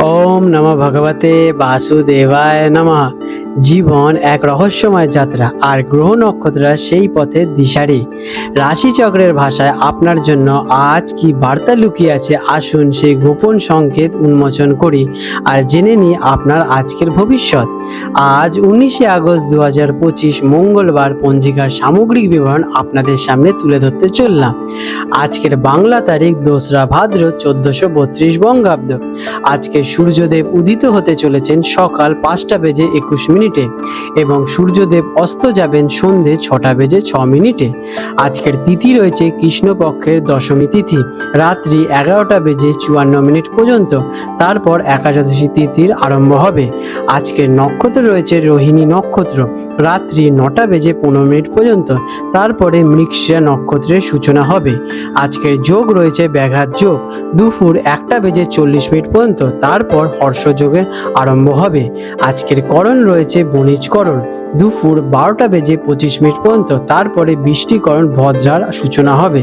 ওম নমঃ ভগবতে বাসুদেবায় নমঃ। জীবন এক রহস্যময় যাত্রা, আর গ্রহ নক্ষত্ররা সেই পথের দিশারি। রাশিচক্রের ভাষায় আপনার জন্য আজ কি বার্তা লুকিয়ে আছে, আসুন সেই গোপন সংকেত উন্মোচন করি আর জেনে নিই আপনার আজকের ভবিষ্যৎ। আজ 19শে আগস্ট 2025 মঙ্গলবার, পঞ্জিকার সামগ্রিক বিবরণ আপনাদের সামনে তুলে ধরতে চললাম। আজকের বাংলা তারিখ 2রা ভাদ্র 1432 বঙ্গাব্দ। আজকে সূর্যদেব উদিত হতে চলেছেন সকাল 5টা বেজে 21 মিনিটে এবং সূর্যদেব অস্ত যাবেন সন্ধে 6টা বেজে 6 মিনিটে। আজকের তিথি রয়েছে কৃষ্ণপক্ষের দশমী তিথি, রাত্রি 11টা বেজে 54 মিনিট পর্যন্ত। তারপর একাদশী তিথির আরম্ভ হবে। আজকের নক্ষত্র রয়েছে রোহিণী নক্ষত্র, রাত্রি 9টা বেজে 15 মিনিট পর্যন্ত। তারপরে মৃগশিরা নক্ষত্রের সূচনা হবে। আজকের যোগ রয়েছে ব্যাঘাত যোগ, দুপুর 1টা বেজে 40 মিনিট পর্যন্ত। তারপর হর্ষযোগের আরম্ভ হবে। আজকের করণ রয়েছে বণিজকরণ, দুপুর 12টা বেজে 25 মিনিট পর্যন্ত। তারপরে বৃষ্টিকরণ ভদ্রার সূচনা হবে।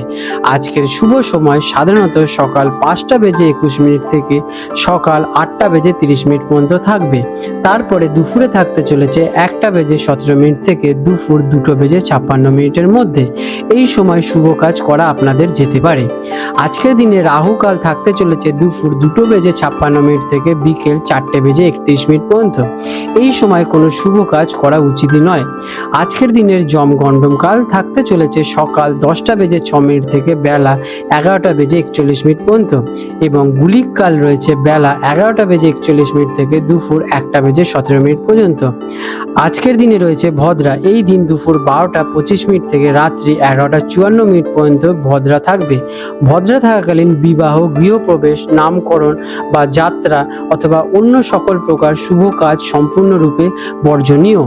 আজকের শুভ সময় সাধারণত সকাল 5টা বেজে 21 মিনিট থেকে সকাল 8টা বেজে 30 মিনিট পর্যন্ত থাকবে। তারপরে দুপুরে থাকতে চলেছে 1টা বেজে 17 মিনিট থেকে দুপুর 2টো বেজে 56 মিনিটের মধ্যে। এই সময় শুভ কাজ করা আপনাদের যেতে পারে। আজকের দিনে রাহু কাল থাকতে চলেছে দুপুর 2টো বেজে 56 মিনিট থেকে বিকেল 4টে বেজে 31 মিনিট পর্যন্ত। এই সময় কোনো শুভ কাজ করা উচিতই নয়। আজকের দিনের যমগণ্ডম কাল থাকতে চলেছে সকাল 10টা বেজে 6 মিনিট থেকে বেলা 11টা বেজে 41 মিনিট পর্যন্ত এবং গুলিক কাল রয়েছে বেলা 11টা বেজে 41 মিনিট থেকে দুপুর 1টা বেজে 17 মিনিট পর্যন্ত। আজকের দিনে রয়েছে ভদ্রা। এই দিন দুপুর 12টা 25 মিনিট থেকে রাত্রি 11টা 54 মিনিট পর্যন্ত ভদ্রা থাকবে। ভদ্রা থাকাকালীন বিবাহ, গৃহপ্রবেশ, নামকরণ বা যাত্রা অথবা অন্য সকল প্রকার শুভ কাজ সম্পূর্ণরূপে বর্জনীয়।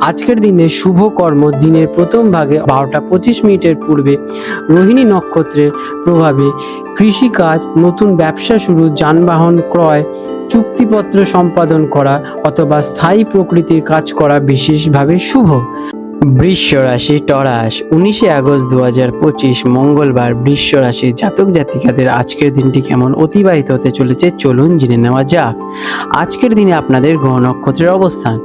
আজকের দিনে শুভ কর্ম দিনের প্রথম ভাগে 12টা 25 মিনিটের পূর্বে রোহিণী নক্ষত্রের প্রভাবে কৃষিকাজ, নতুন ব্যবসা শুরু, যানবাহন ক্রয়, চুক্তিপত্র সম্পাদন করা অথবা স্থায়ী প্রকৃতির কাজ করা বিশেষভাবে শুভ। বৃষ রাশি টরাস, 19শে আগস্ট 2025 মঙ্গলবার। বৃষ রাশির জাতক জাতিকাদের আজকের দিনটি কেমন অতিবাহিত হতে চলেছে চলুন জেনে নেওয়া যাক। আজকের দিনে আপনাদের গ্রহ নক্ষত্রের অবস্থান।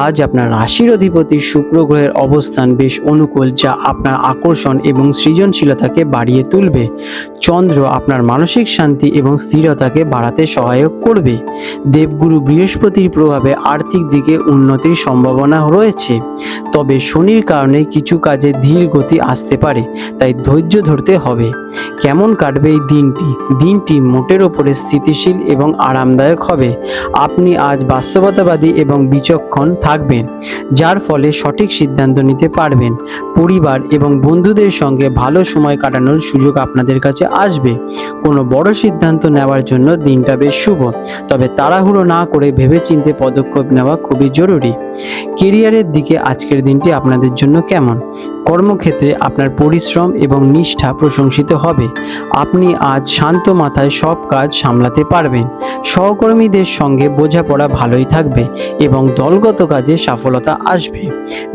আজ আপনার রাশির অধিপতি শুক্র গ্রহের অবস্থান বেশ অনুকূল, যা আপনার আকর্ষণ এবং সৃজনশীলতাকে বাড়িয়ে তুলবে। চন্দ্র আপনার মানসিক শান্তি এবং স্থিরতাকে বাড়াতে সহায়ক করবে। দেবগুরু বৃহস্পতির প্রভাবে আর্থিক দিকে উন্নতির সম্ভাবনা রয়েছে, তবে শনির কারণে কিছু কাজে ধীর গতি আসতে পারে, তাই ধৈর্য ধরতে হবে। কেমন কাটবে এই দিনটি? দিনটি মোটের ওপরে স্থিতিশীল এবং আরামদায়ক হবে। আপনি আজ বাস্তবতাবাদী এবং বিচক্ষণ থাকবেন, যার ফলে সঠিক সিদ্ধান্ত নিতে পারবেন। পরিবার এবং বন্ধুদের সঙ্গে ভালো সময় কাটানোর সুযোগ আপনাদের কাছে আসবে। কোনো বড় সিদ্ধান্ত নেওয়ার জন্য দিনটা বেশ শুভ, তবে তাড়াহুড়ো না করে ভেবেচিন্তে পদক্ষেপ নেওয়া খুবই জরুরি। কেরিয়ারের দিকে আজকের দিনটি আপনাদের জন্য কেমন? কর্মক্ষেত্রে আপনার পরিশ্রম এবং নিষ্ঠা প্রশংসিত হবে। আপনি আজ শান্ত মাথায় সব কাজ সামলাতে পারবেন। সহকর্মীদের সঙ্গে বোঝাপড়া ভালোই থাকবে এবং দলগত কাজে সফলতা আসবে।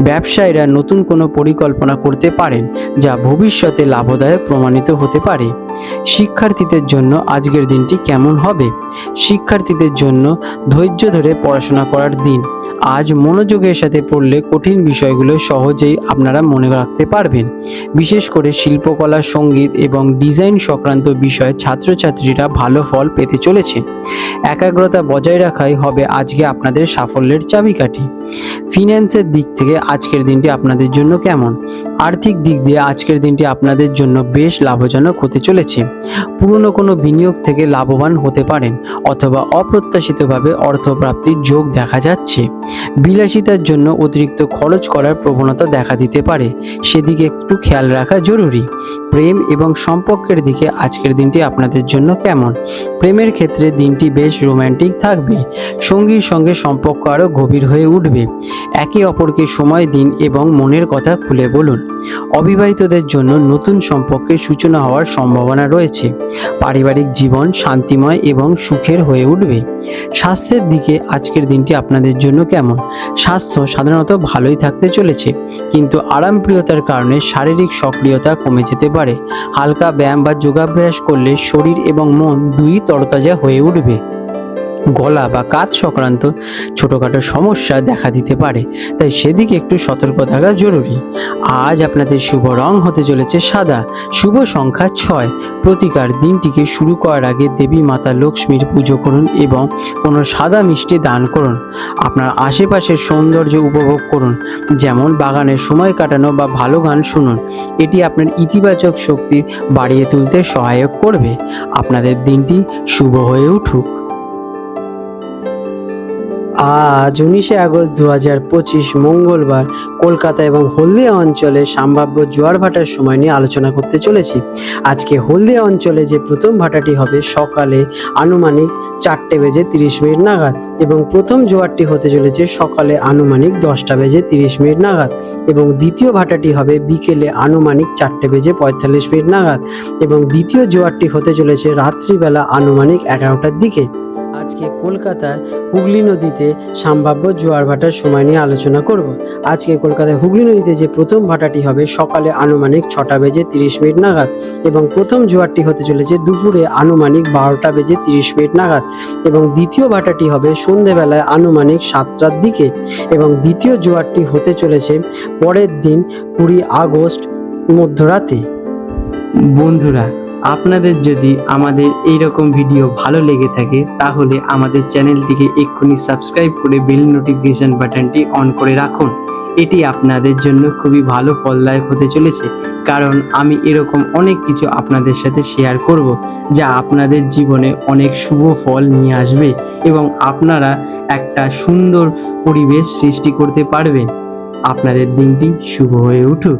ব্যবসায়ীরা নতুন কোনো পরিকল্পনা করতে পারেন, যা ভবিষ্যতে লাভদায়ক প্রমাণিত হতে পারে। শিক্ষার্থীদের জন্য আজকের দিনটি কেমন হবে? শিক্ষার্থীদের জন্য ধৈর্য ধরে পড়াশোনা করার দিন। আজ মনোযোগের সাথে পড়লে কঠিন বিষয়গুলো সহজেই আপনারা মনে রাখতে পারবেন। বিশেষ করে শিল্পকলা, সঙ্গীত এবং ডিজাইন সংক্রান্ত বিষয়ে ছাত্রছাত্রীরা ভালো ফল পেতে চলেছে। একাগ্রতা বজায় রাখাই হবে আজকে আপনাদের সাফল্যের চাবিকাঠি। ফিন্যান্সের দিক থেকে আজকের দিনটি আপনাদের জন্য কেমন? আর্থিক দিক দিয়ে আজকের দিনটি আপনাদের জন্য বেশ লাভজনক হতে চলেছে। পুরনো কোনো বিনিয়োগ থেকে লাভবান হতে পারেন অথবা অপ্রত্যাশিতভাবে অর্থপ্রাপ্তির যোগ দেখা যাচ্ছে। বিলাসিতার জন্য অতিরিক্ত খরচ করার প্রবণতা দেখা দিতে পারে, সেদিকে একটু খেয়াল রাখা জরুরি। প্রেম এবং সম্পর্কের দিকে আজকের দিনটি আপনাদের জন্য কেমন? প্রেমের ক্ষেত্রে দিনটি বেশ রোম্যান্টিক থাকবে। সঙ্গীর সঙ্গে সম্পর্ক আরও গভীর হয়ে উঠবে। একে অপরকে সময় দিন এবং মনের কথা খুলে বলুন। অবিবাহিতদের জন্য নতুন সম্পর্কের সূচনা হওয়ার সম্ভাবনা রয়েছে। পারিবারিক জীবন শান্তিময় এবং সুখের হয়ে উঠবে। স্বাস্থ্যের দিকে আজকের দিনটি আপনাদের জন্য কেমন? স্বাস্থ্য সাধারণত ভালোই থাকতে চলেছে, কিন্তু আরামপ্রিয়তার কারণে শারীরিক সক্রিয়তা কমে যেতে পারে। হালকা ব্যায়াম বা যোগাভ্যাস করলে শরীর এবং মন দুই তরতাজা হয়ে উঠবে। গলা বা কাঁধ সংক্রান্ত ছোটোখাটো সমস্যা দেখা দিতে পারে, তাই সেদিকে একটু সতর্ক থাকা জরুরি। আজ আপনাদের শুভ রং হতে চলেছে সাদা, শুভ সংখ্যা 6। প্রতিকার: দিনটিকে শুরু করার আগে দেবী মাতা লক্ষ্মীর পুজো করুন এবং কোনো সাদা মিষ্টি দান করুন। আপনার আশেপাশের সৌন্দর্য উপভোগ করুন, যেমন বাগানে সময় কাটানো বা ভালো গান শুনুন। এটি আপনার ইতিবাচক শক্তি বাড়িয়ে তুলতে সহায়ক করবে। আপনাদের দিনটি শুভ হয়ে উঠুক। আজ 19শে আগস্ট 2025 মঙ্গলবার কলকাতা এবং হলদিয়া অঞ্চলে সম্ভাব্য জোয়ার ভাটার সময় নিয়ে আলোচনা করতে চলেছি। আজকে হলদিয়া অঞ্চলে যে প্রথম ভাটাটি হবে সকালে আনুমানিক 4:30 নাগাদ, এবং প্রথম জোয়ারটি হতে চলেছে সকালে আনুমানিক 10:30 নাগাদ, এবং দ্বিতীয় ভাটাটি হবে বিকেলে আনুমানিক 4:45 নাগাদ, এবং দ্বিতীয় জোয়ারটি হতে চলেছে রাত্রিবেলা আনুমানিক 11টার দিকে। আজকে কলকাতার হুগলি নদীতে সম্ভাব্য জোয়ার ভাটার সময় নিয়ে আলোচনা করব। আজকে কলকাতায় হুগলি নদীতে যে প্রথম ভাটাটি হবে সকালে আনুমানিক 6:30 নাগাদ, এবং প্রথম জোয়ারটি হতে চলেছে দুপুরে আনুমানিক 12:30 নাগাদ, এবং দ্বিতীয় ভাটাটি হবে সন্ধেবেলায় আনুমানিক 7টার দিকে, এবং দ্বিতীয় জোয়ারটি হতে চলেছে পরের দিন 20 আগস্ট মধ্যরাতে। বন্ধুরা, আপনাদের যদি আমাদের এই রকম ভিডিও ভালো লেগে থাকে তাহলে আমাদের চ্যানেলটিকে এক্ষুনি সাবস্ক্রাইব করে বেল নোটিফিকেশন বাটনটি অন করে রাখুন। এটি আপনাদের জন্য খুবই ভালো ফলদায়ক হতে চলেছে, কারণ আমি এরকম অনেক কিছু আপনাদের সাথে শেয়ার করব যা আপনাদের জীবনে অনেক শুভ ফল নিয়ে আসবে এবং আপনারা একটা সুন্দর পরিবেশ সৃষ্টি করতে পারবেন। আপনাদের দিনটি শুভ হয়ে উঠুক।